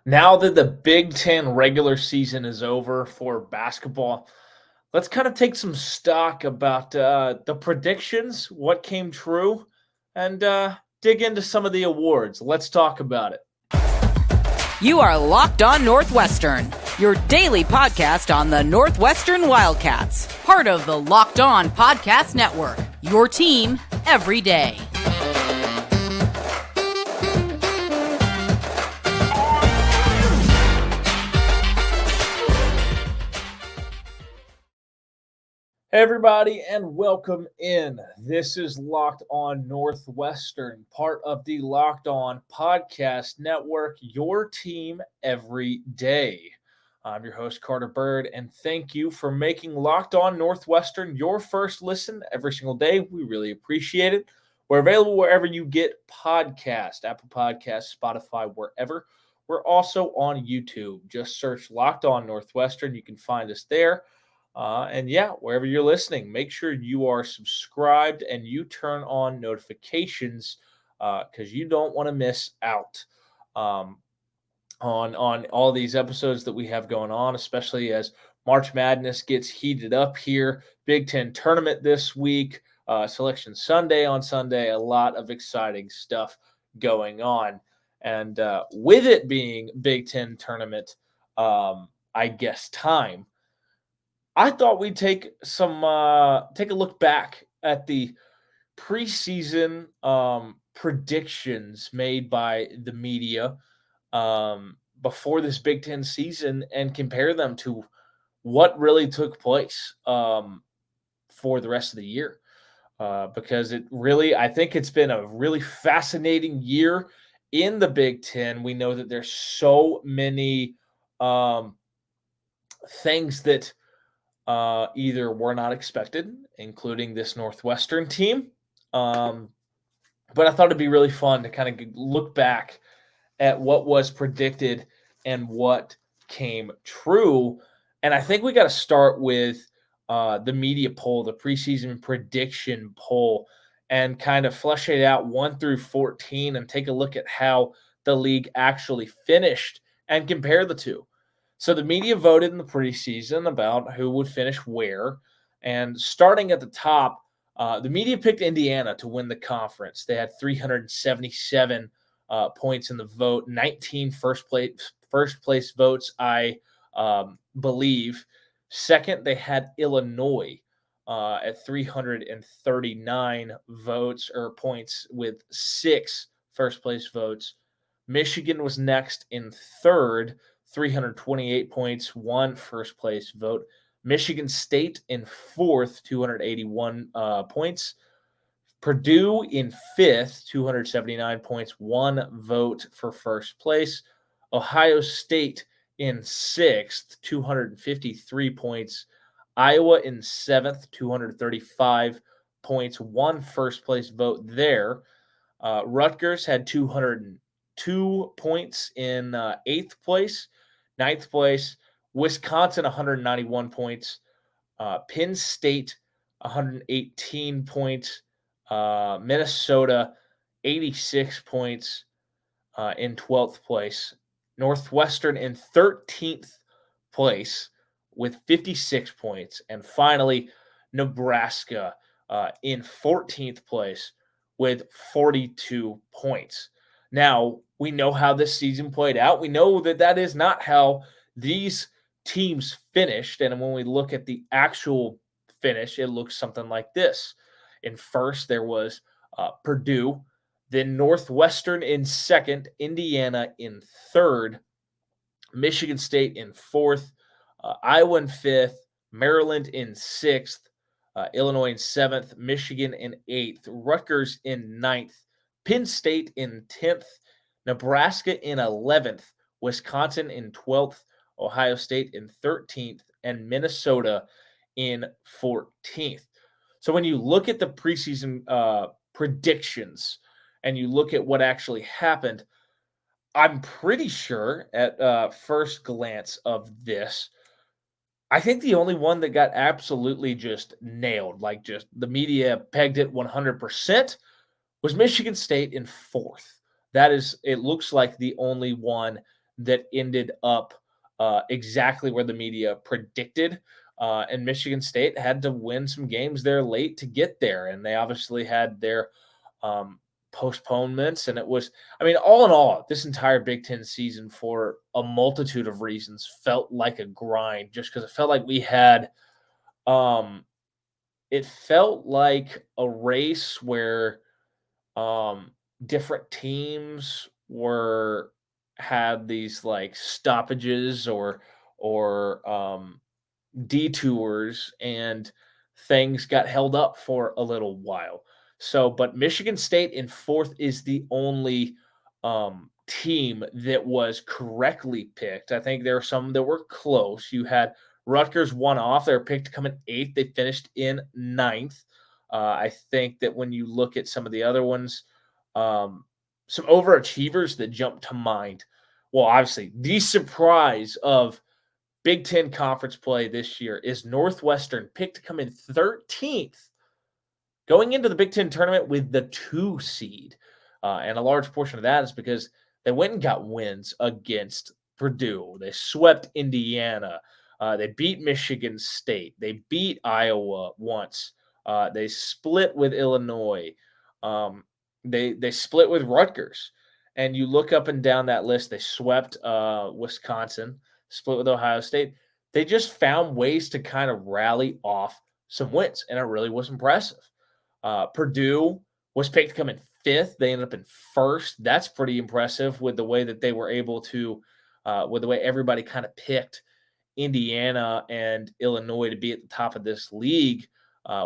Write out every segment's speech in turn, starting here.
Now that the Big Ten regular season is over for basketball, let's kind of take some stock about the predictions, what came true, and dig into some of the awards. Let's talk about it. You are Locked On Northwestern, your daily podcast on the Northwestern Wildcats, part of the Locked On Podcast Network, your team every day. Hey everybody, and welcome in. This is Locked On Northwestern, part of the Locked On Podcast Network, your team every day. I'm your host, Carter Bird, and thank you for making Locked On Northwestern your first listen every single day. We really appreciate it. We're available wherever you get podcasts, Apple Podcasts, Spotify, wherever. We're also on YouTube. Just search Locked On Northwestern. You can find us there. Wherever you're listening, make sure you are subscribed and you turn on notifications because you don't want to miss out on all these episodes that we have going on, especially as March Madness gets heated up here. Big Ten tournament this week, Selection Sunday on Sunday, a lot of exciting stuff going on. And with it being Big Ten tournament, time, I thought we'd take a look back at the preseason predictions made by the media before this Big Ten season and compare them to what really took place for the rest of the year. Because I think it's been a really fascinating year in the Big Ten. We know that there's so many things that either were not expected, including this Northwestern team. But I thought it'd be really fun to kind of look back at what was predicted and what came true. And I think we got to start with the media poll, the preseason prediction poll, and kind of flesh it out 1 through 14 and take a look at how the league actually finished and compare the two. So the media voted in the preseason about who would finish where. And starting at the top, the media picked Indiana to win the conference. They had 377 points in the vote, 19 first place votes, I believe. Second, they had Illinois at 339 votes or points with 6 first place votes. Michigan was next in third, 328 points, 1 first place vote. Michigan State in fourth, 281 points. Purdue in fifth, 279 points, 1 vote for first place. Ohio State in sixth, 253 points. Iowa in seventh, 235 points, 1 first place vote there. Rutgers had 202 points in eighth place. Ninth place, Wisconsin, 191 points. Penn State, 118 points. Minnesota, 86 points in 12th place. Northwestern in 13th place with 56 points. And finally, Nebraska in 14th place with 42 points. Now, we know how this season played out. We know that is not how these teams finished. And when we look at the actual finish, it looks something like this. In first, there was Purdue, then Northwestern in second, Indiana in third, Michigan State in fourth, Iowa in fifth, Maryland in sixth, Illinois in seventh, Michigan in eighth, Rutgers in ninth, Penn State in 10th, Nebraska in 11th, Wisconsin in 12th, Ohio State in 13th, and Minnesota in 14th. So when you look at the preseason predictions and you look at what actually happened, I'm pretty sure at first glance of this, I think the only one that got absolutely just nailed, like just the media pegged it 100%, was Michigan State in fourth. That is, it looks like the only one that ended up exactly where the media predicted. And Michigan State had to win some games there late to get there. And they obviously had their postponements. And it was, I mean, all in all, this entire Big Ten season, for a multitude of reasons, felt like a grind, just because it felt like we had, it felt like a race where different teams had these like stoppages or detours, and things got held up for a little while. So, but Michigan State in fourth is the only team that was correctly picked. I think there are some that were close. You had Rutgers one off. They were picked to come in eighth. They finished in ninth. I think that when you look at some of the other ones, some overachievers that jump to mind. Well, obviously, the surprise of Big Ten conference play this year is Northwestern, picked to come in 13th, going into the Big Ten tournament with the 2 seed. And a large portion of that is because they went and got wins against Purdue. They swept Indiana. They beat Michigan State. They beat Iowa once. They split with Illinois. They split with Rutgers. And you look up and down that list, they swept Wisconsin, split with Ohio State. They just found ways to kind of rally off some wins, and it really was impressive. Purdue was picked to come in fifth. They ended up in first. That's pretty impressive with the way that they were able to, with the way everybody kind of picked Indiana and Illinois to be at the top of this league.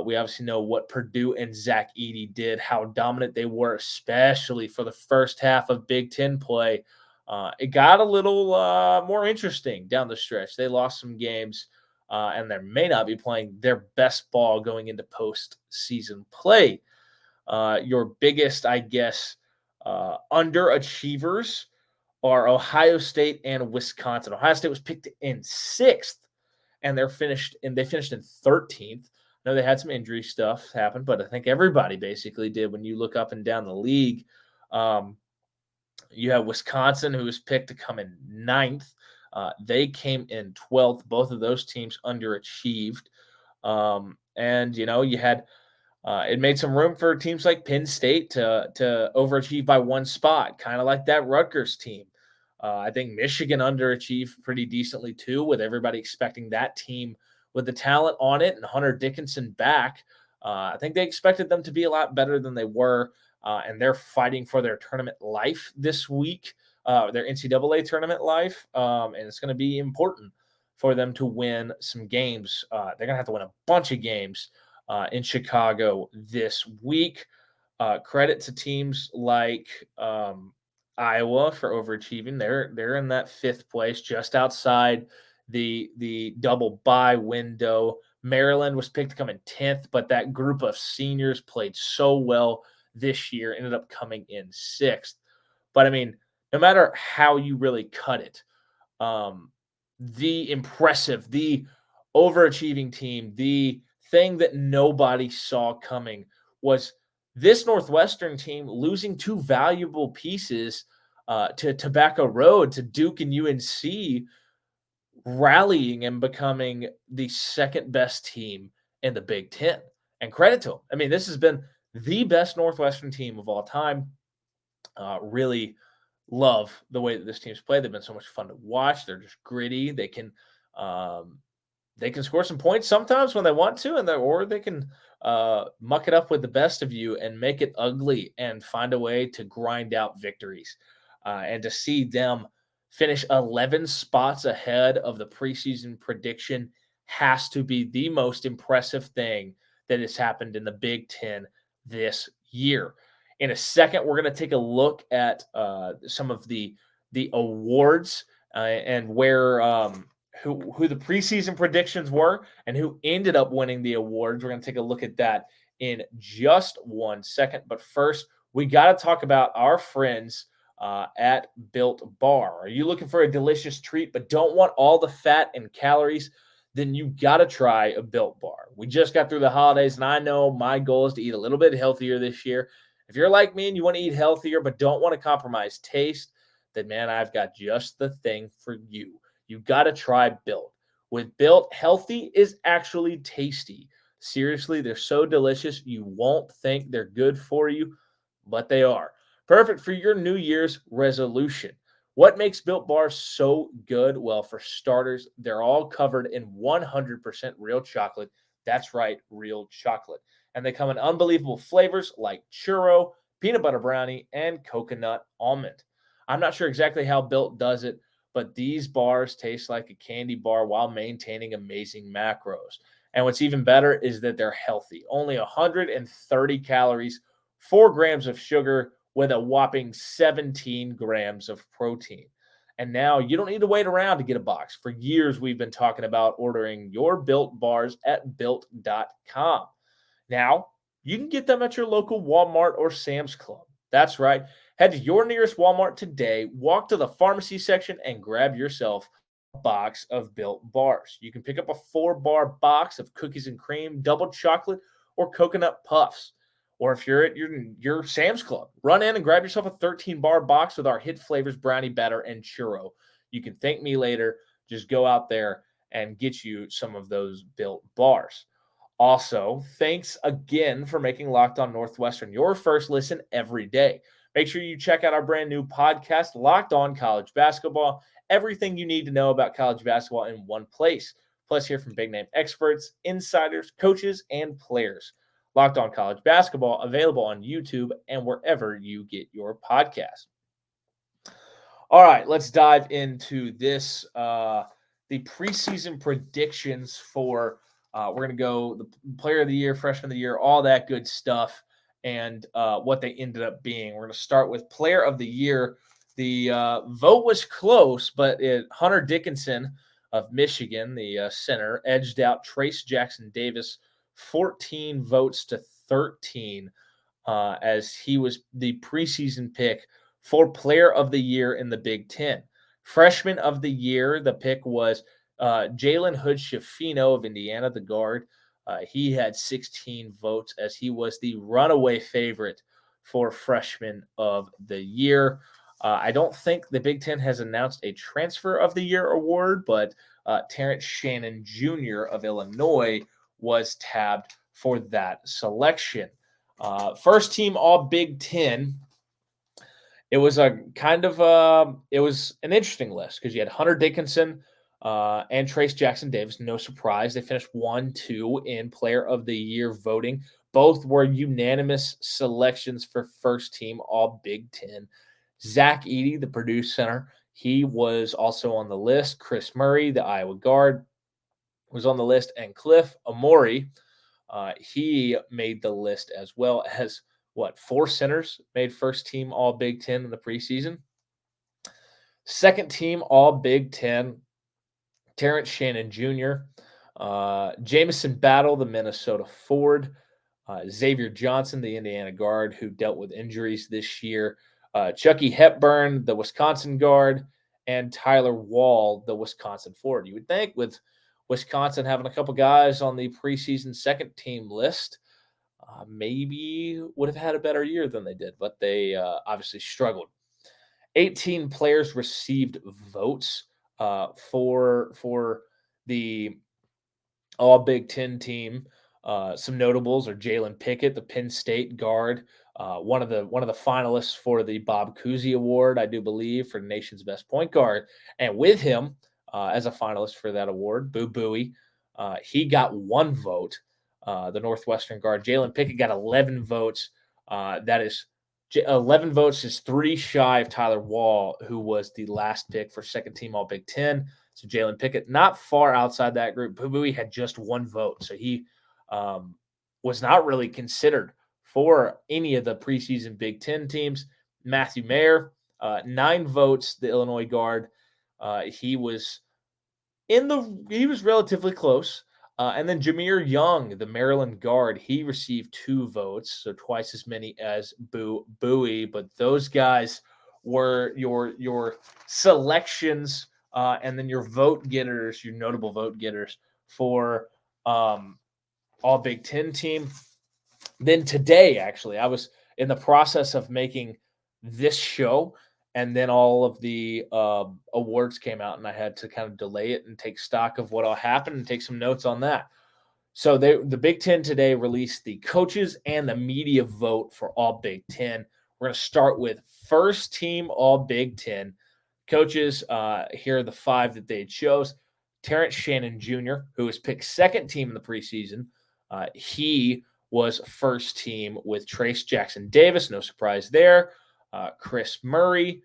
We obviously know what Purdue and Zach Edey did, how dominant they were, especially for the first half of Big Ten play. It got a little more interesting down the stretch. They lost some games, and they may not be playing their best ball going into postseason play. Your biggest, I guess, underachievers are Ohio State and Wisconsin. Ohio State was picked in sixth, and they finished in 13th. I know they had some injury stuff happen, but I think everybody basically did when you look up and down the league. You have Wisconsin, who was picked to come in ninth. They came in 12th. Both of those teams underachieved. And, you had it made some room for teams like Penn State to overachieve by one spot, kind of like that Rutgers team. I think Michigan underachieved pretty decently too, with everybody expecting that team with the talent on it and Hunter Dickinson back. I think they expected them to be a lot better than they were, and they're fighting for their tournament life this week, their NCAA tournament life, and it's going to be important for them to win some games. They're going to have to win a bunch of games in Chicago this week. Credit to teams like Iowa for overachieving. They're in that fifth place, just outside the double bye window. Maryland was picked to come in 10th, but that group of seniors played so well this year, ended up coming in 6th. But I mean, no matter how you really cut it, the impressive, the overachieving team, the thing that nobody saw coming was this Northwestern team losing 2 valuable pieces to Tobacco Road, to Duke and UNC, rallying and becoming the second best team in the Big Ten. And credit to them. I mean, this has been the best Northwestern team of all time. Really love the way that this team's played. They've been so much fun to watch. They're just gritty. They can score some points sometimes when they want to, or they can muck it up with the best of you and make it ugly and find a way to grind out victories. And to see them finish 11 spots ahead of the preseason prediction has to be the most impressive thing that has happened in the Big Ten this year. In a second, we're going to take a look at some of the awards and where who the preseason predictions were and who ended up winning the awards. We're going to take a look at that in just 1 second. But first, we got to talk about our friends at Built Bar. Are you looking for a delicious treat but don't want all the fat and calories? Then you got to try a Built Bar. We just got through the holidays, and I know my goal is to eat a little bit healthier this year. If you're like me and you want to eat healthier but don't want to compromise taste, then man, I've got just the thing for you. You got to try Built. With Built, healthy is actually tasty. Seriously, they're so delicious, you won't think they're good for you, but they are. Perfect for your New Year's resolution. What makes Built Bars so good? Well, for starters, they're all covered in 100% real chocolate. That's right, real chocolate. And they come in unbelievable flavors like churro, peanut butter brownie, and coconut almond. I'm not sure exactly how Built does it, but these bars taste like a candy bar while maintaining amazing macros. And what's even better is that they're healthy. Only 130 calories, 4 grams of sugar, with a whopping 17 grams of protein. And now you don't need to wait around to get a box. For years, we've been talking about ordering your Built bars at built.com. Now, you can get them at your local Walmart or Sam's Club. That's right. Head to your nearest Walmart today, walk to the pharmacy section, and grab yourself a box of Built bars. You can pick up a 4-bar box of cookies and cream, double chocolate, or coconut puffs. Or if you're at your Sam's Club, run in and grab yourself a 13-bar box with our hit flavors, brownie batter, and churro. You can thank me later. Just go out there and get you some of those Built bars. Also, thanks again for making Locked On Northwestern your first listen every day. Make sure you check out our brand new podcast, Locked On College Basketball. Everything you need to know about college basketball in one place. Plus, hear from big name experts, insiders, coaches, and players. Locked On College Basketball, available on YouTube and wherever you get your podcast. All right, let's dive into this. The preseason predictions for we're going to go the player of the year, freshman of the year, all that good stuff, and what they ended up being. We're going to start with player of the year. The vote was close, but Hunter Dickinson of Michigan, the center, edged out Trace Jackson Davis 14 votes to 13 as he was the preseason pick for player of the year in the Big Ten. Freshman of the year, the pick was Jalen Hood-Schifino of Indiana, the guard. He had 16 votes as he was the runaway favorite for freshman of the year. I don't think the Big Ten has announced a transfer of the year award, but Terrence Shannon Jr. of Illinois was tabbed for that selection. First team All Big Ten. It was it was an interesting list because you had Hunter Dickinson and Trace Jackson Davis. No surprise. They finished 1-2 in player of the year voting. Both were unanimous selections for first team All Big Ten. Zach Edey, the Purdue center, he was also on the list. Chris Murray, the Iowa guard, was on the list. And Cliff Amori, he made the list as well as 4 centers made first team All Big Ten in the preseason. Second team All Big Ten, Terrence Shannon Jr., Jamison Battle, the Minnesota forward, Xavier Johnson, the Indiana guard who dealt with injuries this year, Chucky Hepburn, the Wisconsin guard, and Tyler Wall, the Wisconsin forward. You would think with Wisconsin having a couple guys on the preseason second team list, maybe would have had a better year than they did, but they obviously struggled. 18 players received votes for the All Big Ten team. Some notables are Jalen Pickett, the Penn State guard, one of the finalists for the Bob Cousy Award, I do believe, for the nation's best point guard. And with him as a finalist for that award, Boo Buie, he got 1 vote. The Northwestern guard, Jalen Pickett, got 11 votes. That is 11 votes is 3 shy of Tyler Wall, who was the last pick for second team All Big Ten. So Jalen Pickett, not far outside that group. Boo Buie had just 1 vote. So he was not really considered for any of the preseason Big Ten teams. Matthew Mayer, 9 votes, the Illinois guard. He was relatively close. And then Jameer Young, the Maryland guard, he received 2 votes, so twice as many as Boo Buie. But those guys were your selections, and then your vote getters, your notable vote getters for All Big Ten team. Then today, actually, I was in the process of making this show, and then all of the awards came out, and I had to kind of delay it and take stock of what all happened and take some notes on that. So the Big Ten today released the coaches and the media vote for all Big Ten. We're going to start with first team all Big Ten. Coaches, here are the 5 that they chose. Terrence Shannon Jr., who was picked second team in the preseason. He was first team with Trace Jackson Davis. No surprise there. Chris Murray,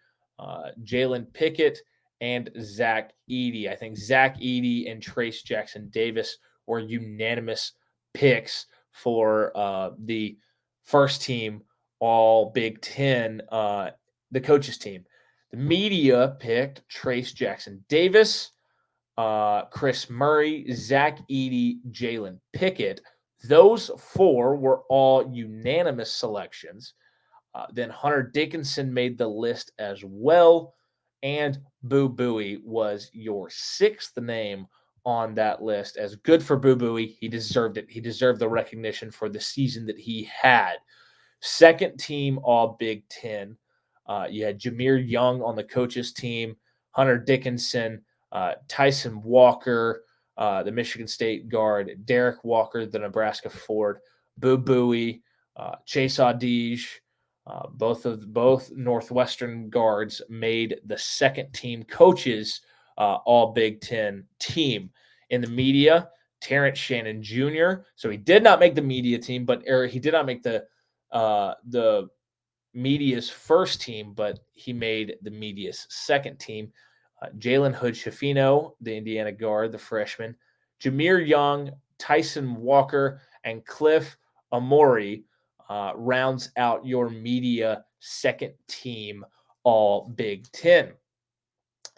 Jalen Pickett, and Zach Edey. I think Zach Edey and Trace Jackson Davis were unanimous picks for the first team all Big Ten, the coaches team. The media picked Trace Jackson Davis, Chris Murray, Zach Edey, Jalen Pickett. Those 4 were all unanimous selections. Then Hunter Dickinson made the list as well. And Boo Buie was your 6th name on that list. As good for Boo Buie. He deserved it. He deserved the recognition for the season that he had. Second team all Big Ten. You had Jameer Young on the coaches team, Hunter Dickinson, Tyson Walker, the Michigan State guard, Derek Walker, the Nebraska forward, Boo Buie, Chase Audige, both Northwestern guards made the second team coaches all Big Ten team. In the media, Terrence Shannon Jr. So he did not make the media team, he did not make the media's first team, but he made the media's second team. Jalen Hood-Schifino, the Indiana guard, the freshman, Jameer Young, Tyson Walker, and Cliff Amori rounds out your media second team all Big Ten.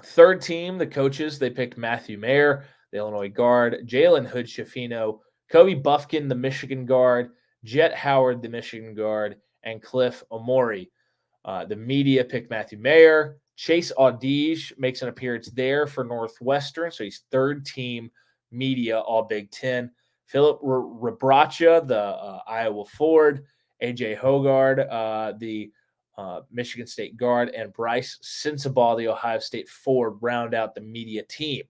Third team, the coaches, they picked Matthew Mayer, the Illinois guard, Jalen Hood-Schifino, Kobe Buffkin, the Michigan guard, Jet Howard, the Michigan guard, and Cliff Amori. The media picked Matthew Mayer. Chase Audige makes an appearance there for Northwestern, so he's third team media all Big Ten. Philip Rebracha, the Iowa forward, AJ Hogard, the Michigan State guard, and Bryce Sensabaugh, the Ohio State forward, round out the media team.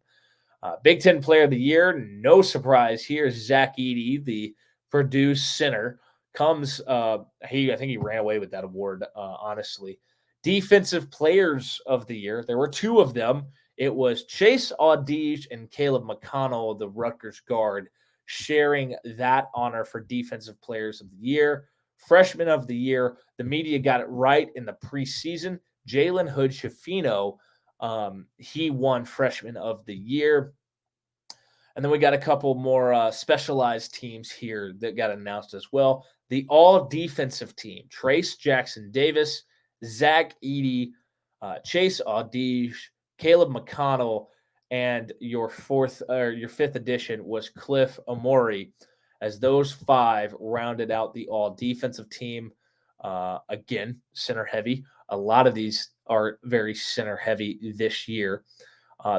Big Ten Player of the Year, no surprise here, Zach Edey, the Purdue center, comes. I think he ran away with that award, honestly. Defensive Players of the Year, there were 2 of them. It was Chase Audige and Caleb McConnell, the Rutgers guard, sharing that honor for Defensive Players of the Year. Freshman of the Year, the media got it right in the preseason. Jalen Hood-Schifino, he won Freshman of the Year. And then we got a couple more specialized teams here that got announced as well. The all-defensive team, Trace Jackson Davis, Zach Edey, Chase Audige, Caleb McConnell, and your 5th edition was Cliff Amori, as those 5 rounded out the all-defensive team. Again, center-heavy. A lot of these are very center-heavy this year.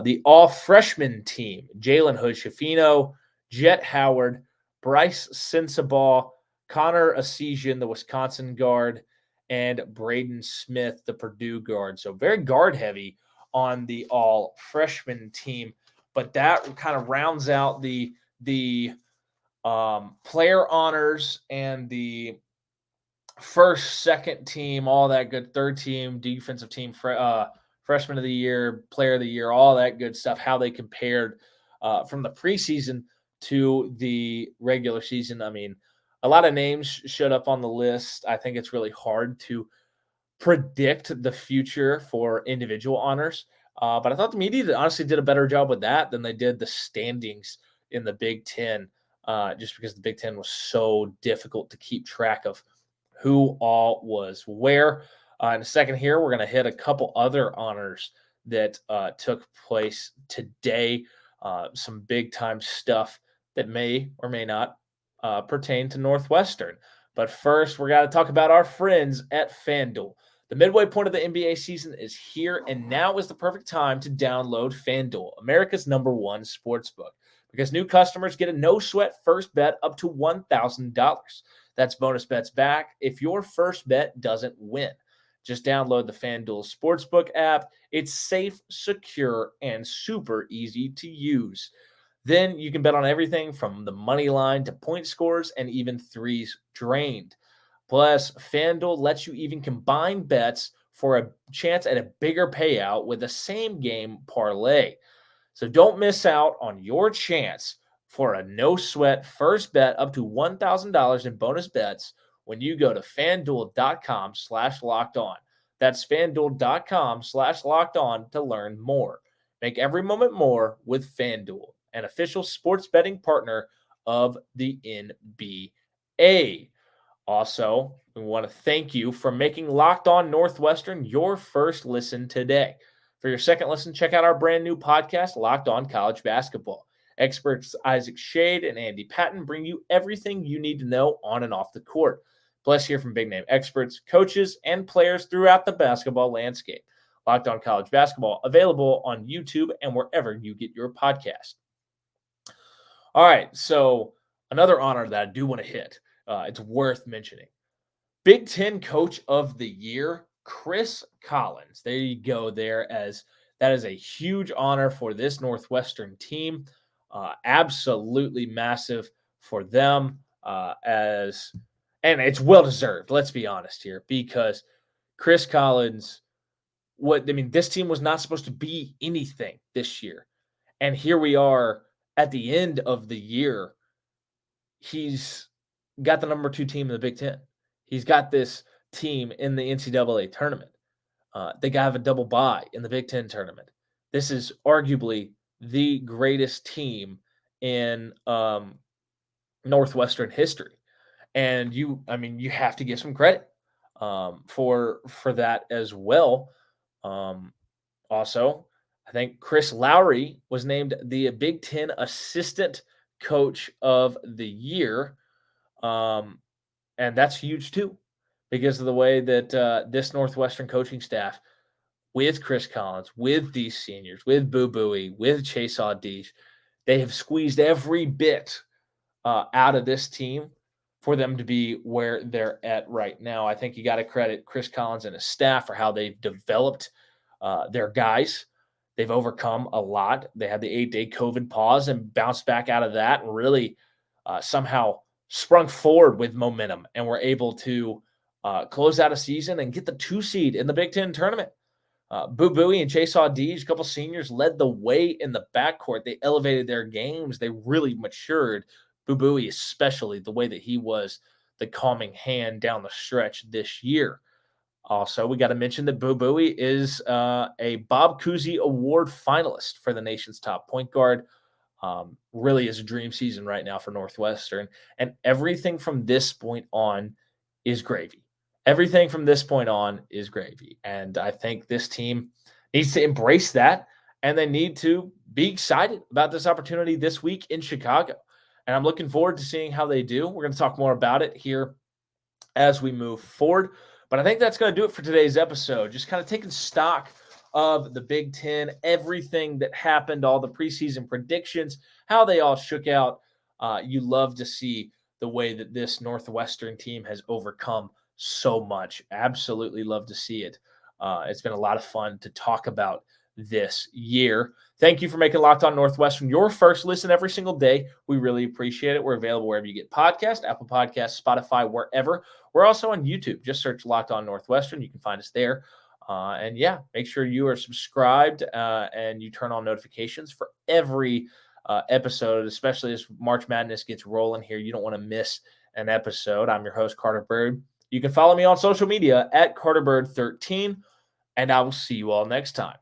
The all-freshman team, Jalen Hood-Schifino, Jet Howard, Bryce Sensabaugh, Connor Essegian, the Wisconsin guard, and Braden Smith, the Purdue guard. So very guard-heavy on the all-freshman team. But that kind of rounds out the player honors and the first, second team, all that good, third team, defensive team, freshman of the year, player of the year, all that good stuff, how they compared from the preseason to the regular season. I mean, a lot of names showed up on the list. I think it's really hard to predict the future for individual honors. But I thought the media honestly did a better job with that than they did the standings in the Big Ten, just because the Big Ten was so difficult to keep track of who all was where. In a second here, we're going to hit a couple other honors that took place today, some big-time stuff that may or may not pertain to Northwestern. But first, we're going to talk about our friends at FanDuel. The midway point of the NBA season is here, and now is the perfect time to download FanDuel, America's #1 sportsbook, because new customers get a no-sweat first bet up to $1,000. That's bonus bets back if your first bet doesn't win. Just download the FanDuel Sportsbook app. It's safe, secure, and super easy to use. Then you can bet on everything from the money line to point scores and even threes drained. Plus, FanDuel lets you even combine bets for a chance at a bigger payout with a same game parlay. So don't miss out on your chance for a no sweat first bet up to $1,000 in bonus bets when you go to fanduel.com/locked on. That's fanduel.com/locked on to learn more. Make every moment more with FanDuel, an official sports betting partner of the NBA. Also, we want to thank you for making Locked On Northwestern your first listen today. For your second listen, check out our brand new podcast, Locked On College Basketball. Experts Isaac Shade and Andy Patton bring you everything you need to know on and off the court. Plus, hear from big name experts, coaches, and players throughout the basketball landscape. Locked On College Basketball, available on YouTube and wherever you get your podcast. All right, so another honor that I do want to hit. It's worth mentioning. Big Ten Coach of the Year, Chris Collins. There you go. As that is a huge honor for this Northwestern team. Absolutely massive for them. And it's well deserved. Let's be honest here, because Chris Collins. This team was not supposed to be anything this year, and here we are at the end of the year. He's got the number 2 team in the Big Ten. He's got this team in the NCAA tournament. They have a double bye in the Big Ten tournament. This is arguably the greatest team in Northwestern history, and you have to give some credit for that as well. Also, I think Chris Lowry was named the Big Ten Assistant Coach of the Year. And that's huge too, because of the way that this Northwestern coaching staff, with Chris Collins, with these seniors, with Boo Buie, with Chase Audige, they have squeezed every bit out of this team for them to be where they're at right now. I think you got to credit Chris Collins and his staff for how they've developed their guys. They've overcome a lot. They had the 8-day COVID pause and bounced back out of that and really somehow sprung forward with momentum and were able to close out a season and get the 2 seed in the Big Ten tournament. Boo Buie and Chase Audige, a couple seniors, led the way in the backcourt. They elevated their games. They really matured. Boo Buie, especially the way that he was the calming hand down the stretch this year. Also, we got to mention that Boo Buie is a Bob Cousy Award finalist for the nation's top point guard. Really is a dream season right now for Northwestern. And everything from this point on is gravy. Everything from this point on is gravy. And I think this team needs to embrace that, and they need to be excited about this opportunity this week in Chicago. And I'm looking forward to seeing how they do. We're going to talk more about it here as we move forward. But I think that's going to do it for today's episode. Just kind of taking stock of the Big Ten, everything that happened, all the preseason predictions, how they all shook out. You love to see the way that this Northwestern team has overcome so much. Absolutely love to see it. It's been a lot of fun to talk about this year. Thank you for making Locked On Northwestern your first listen every single day. We really appreciate it. We're available wherever you get podcasts, Apple Podcasts, Spotify, wherever. We're also on YouTube. Just search Locked On Northwestern. You can find us there. And make sure you are subscribed and you turn on notifications for every episode, especially as March Madness gets rolling here. You don't want to miss an episode. I'm your host, Carter Bird. You can follow me on social media at CarterBird13, and I will see you all next time.